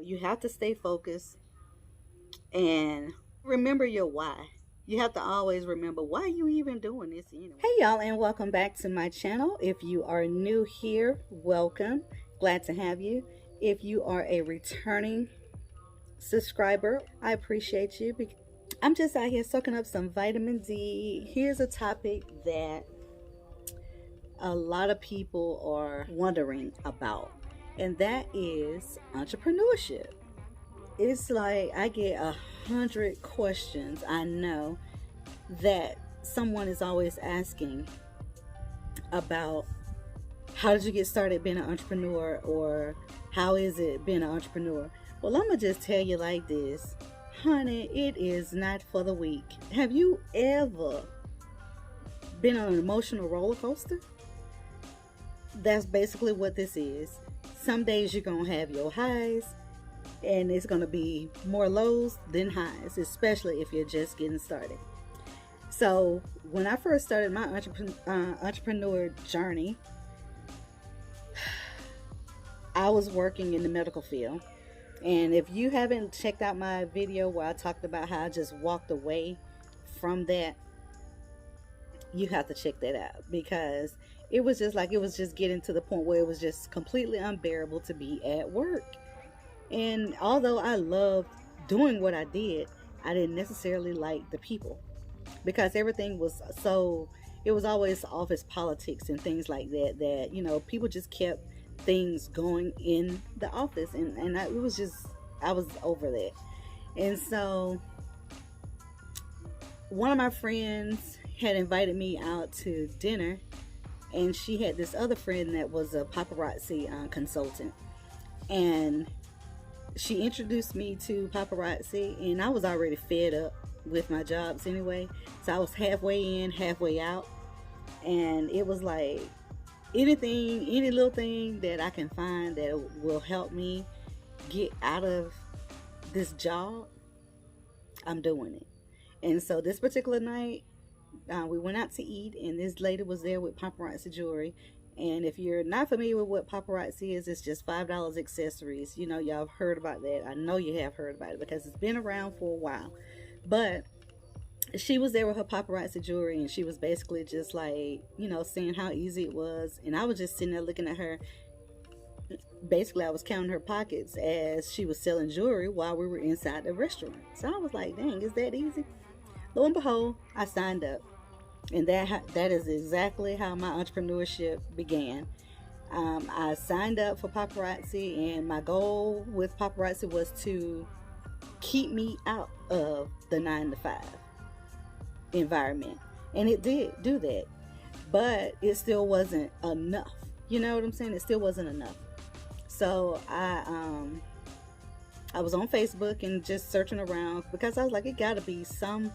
You have to stay focused and remember your why. You have to always remember why you even doing this anyway. Hey y'all, and welcome back to my channel. If you are new here, welcome. Glad to have you. If you are a returning subscriber, I appreciate you. I'm just out here soaking up some vitamin D. Here's a topic that a lot of people are wondering about, and that is entrepreneurship. It's like I get 100 questions. I know that someone is always asking about how did you get started being an entrepreneur, or how is it being an entrepreneur. Well, I'm gonna just tell you like this, honey, it is not for the weak. Have you ever been on an emotional roller coaster? That's basically what this is. Some days you're gonna have your highs, and it's gonna be more lows than highs, especially if you're just getting started. So when I first started my entrepreneur journey, I was working in the medical field. And if you haven't checked out my video where I talked about how I just walked away from that, you have to check that out, because it was just getting to the point where it was just completely unbearable to be at work. And although I loved doing what I did, I didn't necessarily like the people, because everything was so, it was always office politics and things like that, that people just kept things going in the office, and I was over that. And so one of my friends had invited me out to dinner, and she had this other friend that was a paparazzi consultant, and she introduced me to paparazzi, and I was already fed up with my jobs anyway, so I was halfway in, halfway out. And it was like, any little thing that I can find that will help me get out of this job, I'm doing it. And so this particular night, we went out to eat, and this lady was there with paparazzi jewelry. And if you're not familiar with what paparazzi is, it's just $5 accessories. Y'all have heard about that. I know you have heard about it because it's been around for a while. But she was there with her paparazzi jewelry, and she was basically just like, saying how easy it was. And I was just sitting there looking at her. Basically, I was counting her pockets as she was selling jewelry while we were inside the restaurant. So I was like, dang, is that easy? Lo and behold, I signed up. And that is exactly how my entrepreneurship began. I signed up for paparazzi, and my goal with paparazzi was to keep me out of the 9-to-5 environment. And it did do that. But it still wasn't enough. You know what I'm saying? It still wasn't enough. So I was on Facebook and just searching around, because I was like, it got to be some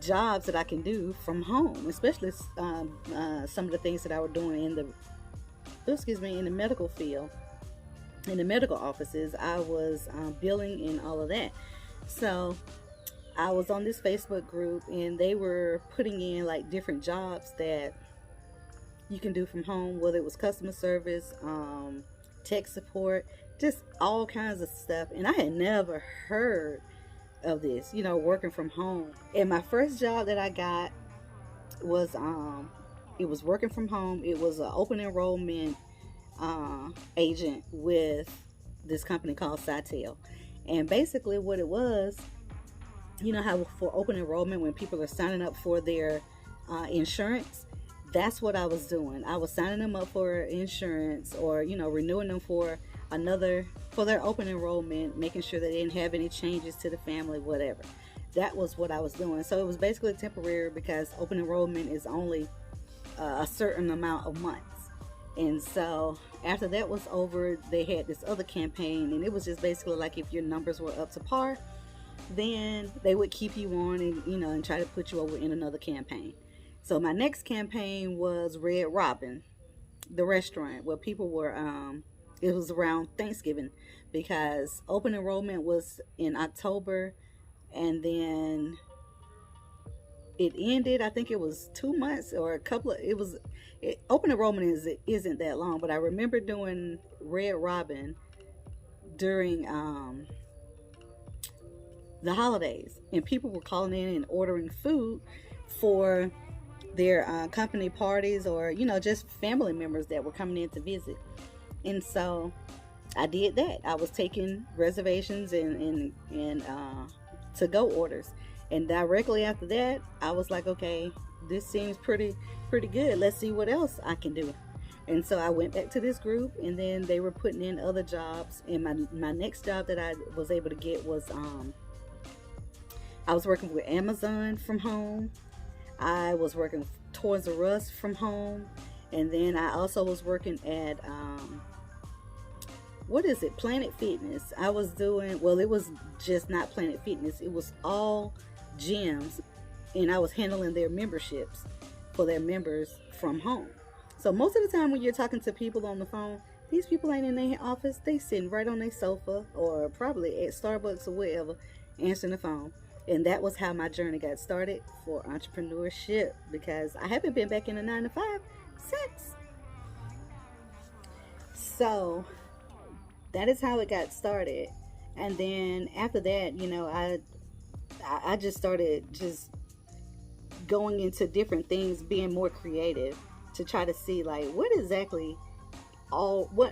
jobs that I can do from home, especially some of the things that I was doing in the medical field, in the medical offices. I was billing and all of that. So I was on this Facebook group, and they were putting in like different jobs that you can do from home, whether it was customer service, tech support, just all kinds of stuff. And I had never heard of this, working from home. And my first job that I got was it was working from home. It was an open enrollment agent with this company called Cytel. And basically what it was, how for open enrollment, when people are signing up for their insurance, that's what I was doing. I was signing them up for insurance, or renewing them for their open enrollment, making sure that they didn't have any changes to the family, whatever. That was what I was doing. So it was basically temporary, because open enrollment is only a certain amount of months. And so after that was over, they had this other campaign, and it was just basically like, if your numbers were up to par, then they would keep you on, and and try to put you over in another campaign. So my next campaign was Red Robin, the restaurant, where people were it was around Thanksgiving, because open enrollment was in October, and then it ended, I think it was 2 months or a couple of, open enrollment isn't that long. But I remember doing Red Robin during the holidays, and people were calling in and ordering food for their company parties, or just family members that were coming in to visit. And so I did that. I was taking reservations and to go orders, and directly after that I was like, okay, this seems pretty good. Let's see what else I can do. And so I went back to this group, and then they were putting in other jobs. And my next job that I was able to get was I was working with Amazon from home. I was working Toys R Us from home. And then I also was working at Planet Fitness. I was doing, well, it was just not Planet Fitness. It was all gyms, and I was handling their memberships for their members from home. So most of the time when you're talking to people on the phone, these people ain't in their office. They sitting right on their sofa, or probably at Starbucks or wherever, answering the phone. And that was how my journey got started for entrepreneurship, because I haven't been back in a 9-to-5 since. So that is how it got started. And then after that, I just started just going into different things, being more creative, to try to see like what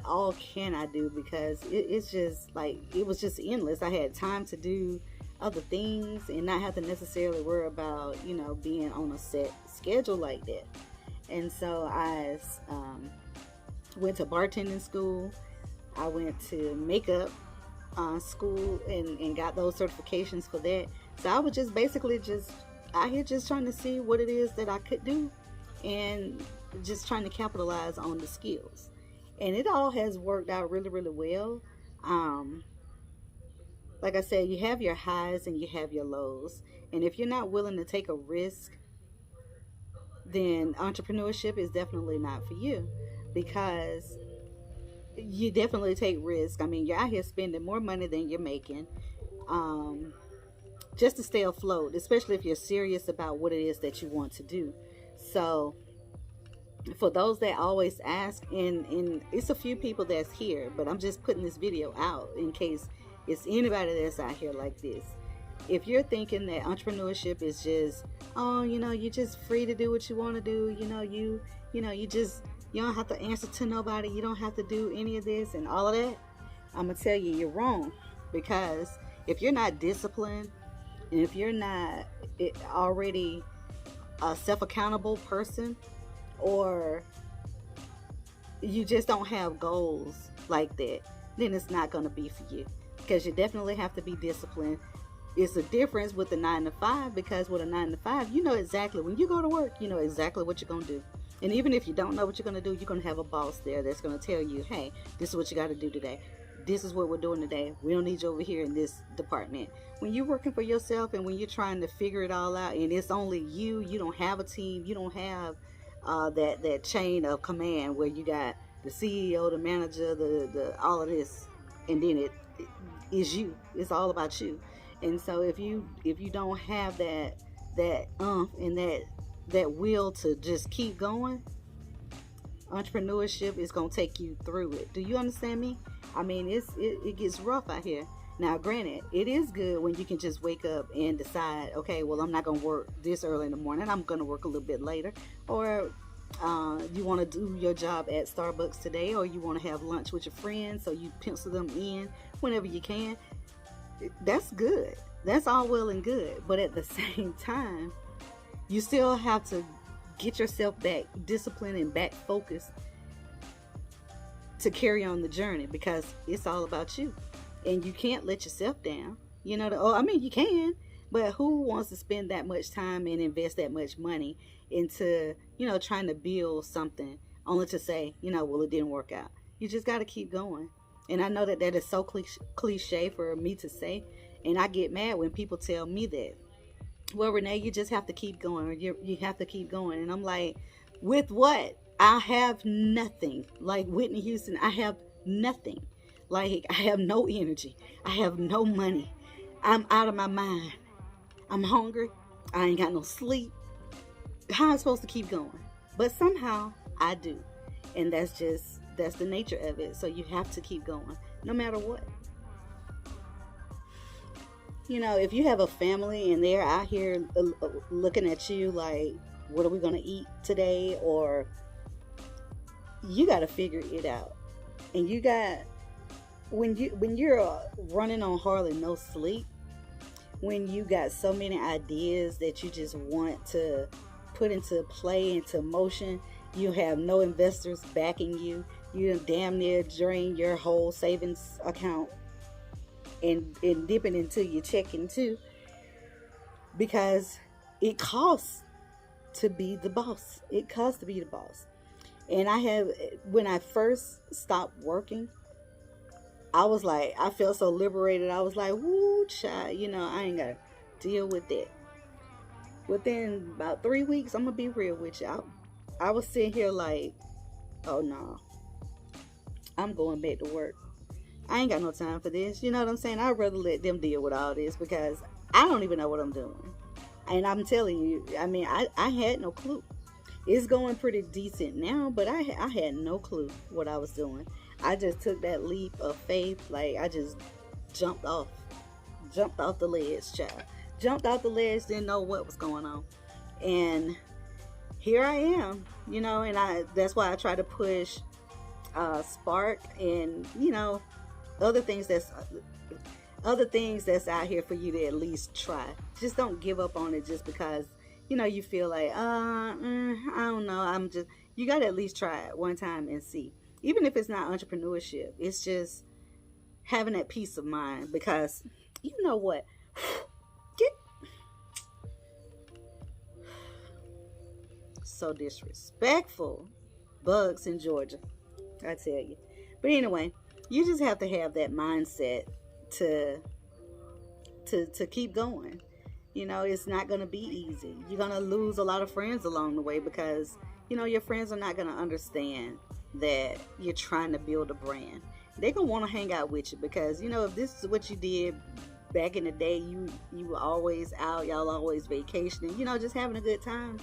all can I do, because it's just like, it was just endless. I had time to do other things and not have to necessarily worry about being on a set schedule like that. And so I went to bartending school. I went to makeup school and got those certifications for that. So I was just basically just out here just trying to see what it is that I could do, and just trying to capitalize on the skills. And it all has worked out really, really well. Like I said, you have your highs and you have your lows. And if you're not willing to take a risk, then entrepreneurship is definitely not for you, because you definitely take risk. I mean, you're out here spending more money than you're making, just to stay afloat, especially if you're serious about what it is that you want to do. So for those that always ask, and it's a few people that's here, but I'm just putting this video out in case it's anybody that's out here like this. If you're thinking that entrepreneurship is just, you're just free to do what you want to do, you don't have to answer to nobody, you don't have to do any of this and all of that, I'm gonna tell you, you're wrong. Because if you're not disciplined, and if you're not already a self-accountable person, or you just don't have goals like that, then it's not going to be for you, because you definitely have to be disciplined. It's a difference with the 9-to-5, because with a 9-to-5, you know exactly, when you go to work, you know exactly what you're going to do. And even if you don't know what you're going to do, you're going to have a boss there that's going to tell you, hey, this is what you got to do today. This is what we're doing today. We don't need you over here in this department. When you're working for yourself, and when you're trying to figure it all out, and it's only you don't have a team, you don't have that chain of command where you got the CEO, the manager, the all of this, and then it is you. It's all about you. And so if you don't have that and that will to just keep going, entrepreneurship is gonna take you through it. Do you understand me? I mean, it gets rough out here. Now, granted, it is good when you can just wake up and decide, okay, well, I'm not going to work this early in the morning. I'm going to work a little bit later. Or you want to do your job at Starbucks today, or you want to have lunch with your friends, so you pencil them in whenever you can. That's good. That's all well and good. But at the same time, you still have to get yourself back disciplined and back focused to carry on the journey, because it's all about you. And you can't let yourself down. You can, but who wants to spend that much time and invest that much money into, trying to build something only to say, well, it didn't work out. You just got to keep going. And I know that is so cliche for me to say. And I get mad when people tell me that. Well, Renee, you just have to keep going. Or you have to keep going. And I'm like, with what? I have nothing. Like Whitney Houston, I have nothing. Like, I have no energy. I have no money. I'm out of my mind. I'm hungry. I ain't got no sleep. How am I supposed to keep going? But somehow I do. And that's the nature of it. So you have to keep going, no matter what. if you have a family and they're out here looking at you like, what are we going to eat today? Or you got to figure it out. And you got, when you're running on hardly no sleep, when you got so many ideas that you just want to put into play, into motion, you have no investors backing you, you damn near drain your whole savings account and dipping into your checking too, because it costs to be the boss. It costs to be the boss. And when I first stopped working, I was like, I felt so liberated. I was like, woo, child, I ain't got to deal with that. Within about 3 weeks, I'm going to be real with you. I was sitting here like, oh no, I'm going back to work. I ain't got no time for this. You know what I'm saying? I'd rather let them deal with all this, because I don't even know what I'm doing. And I'm telling you, I had no clue. It's going pretty decent now, but I had no clue what I was doing. I just took that leap of faith. Like, I just jumped off the ledge, child. Jumped off the ledge, didn't know what was going on. And here I am, and that's why I try to push Spark and, other things that's out here for you to at least try. Just don't give up on it just because, you feel like, I don't know. You got to at least try it one time and see. Even if it's not entrepreneurship, it's just having that peace of mind, because you know what? So disrespectful. Bugs in Georgia, I tell you. But anyway, you just have to have that mindset to keep going. It's not going to be easy. You're going to lose a lot of friends along the way, because your friends are not going to understand that you're trying to build a brand. They're going to want to hang out with you, because if this is what you did back in the day, you were always out, y'all always vacationing, just having a good time.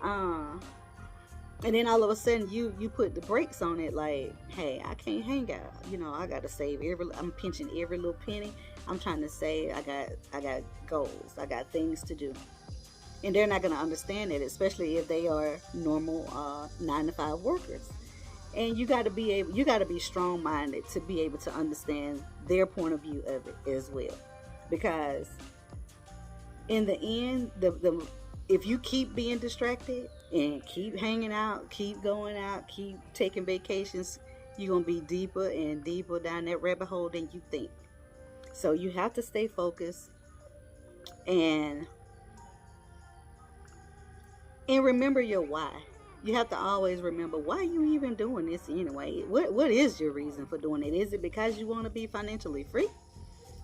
And then all of a sudden you put the brakes on it, like, hey, I can't hang out. I got to save I'm pinching every little penny. I'm trying to save. I got goals. I got things to do. And they're not going to understand it, especially if they are normal 9-to-5 workers. And you got to be strong-minded to be able to understand their point of view of it as well. Because in the end, if you keep being distracted and keep hanging out, keep going out, keep taking vacations, you're going to be deeper and deeper down that rabbit hole than you think. So you have to stay focused and remember your why. You have to always remember, why are you even doing this anyway? What is your reason for doing it? Is it because you want to be financially free?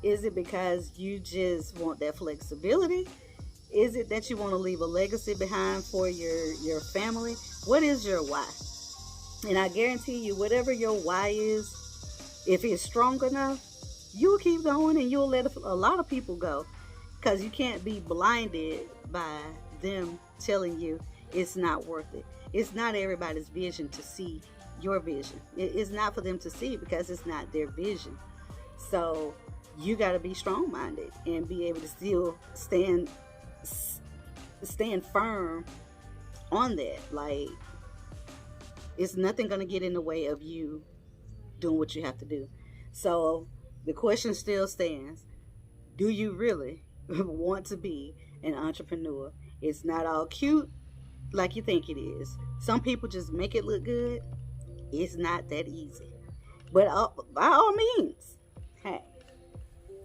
Is it because you just want that flexibility? Is it that you want to leave a legacy behind for your family? What is your why? And I guarantee you, whatever your why is, if it's strong enough, you'll keep going and you'll let a lot of people go. Because you can't be blinded by them telling you it's not worth it. It's not everybody's vision to see your vision. It's not for them to see, because it's not their vision. So you got to be strong-minded and be able to still stand firm on that. Like, it's nothing going to get in the way of you doing what you have to do. So the question still stands: do you really want to be an entrepreneur? It's not all cute like you think it is. Some people just make it look good. It's not that easy. But by all means, hey,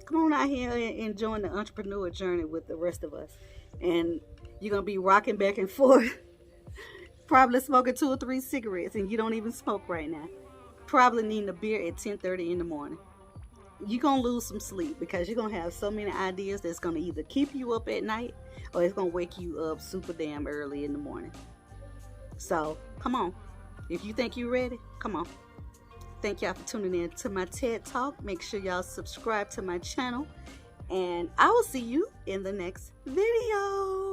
come on out here and join the entrepreneur journey with the rest of us. And you're going to be rocking back and forth. Probably smoking 2 or 3 cigarettes, and you don't even smoke right now. Probably needing a beer at 10:30 in the morning. You're going to lose some sleep, because you're going to have so many ideas that's going to either keep you up at night, or it's going to wake you up super damn early in the morning. So, come on. If you think you're ready, come on. Thank y'all for tuning in to my TED Talk. Make sure y'all subscribe to my channel. And I will see you in the next video.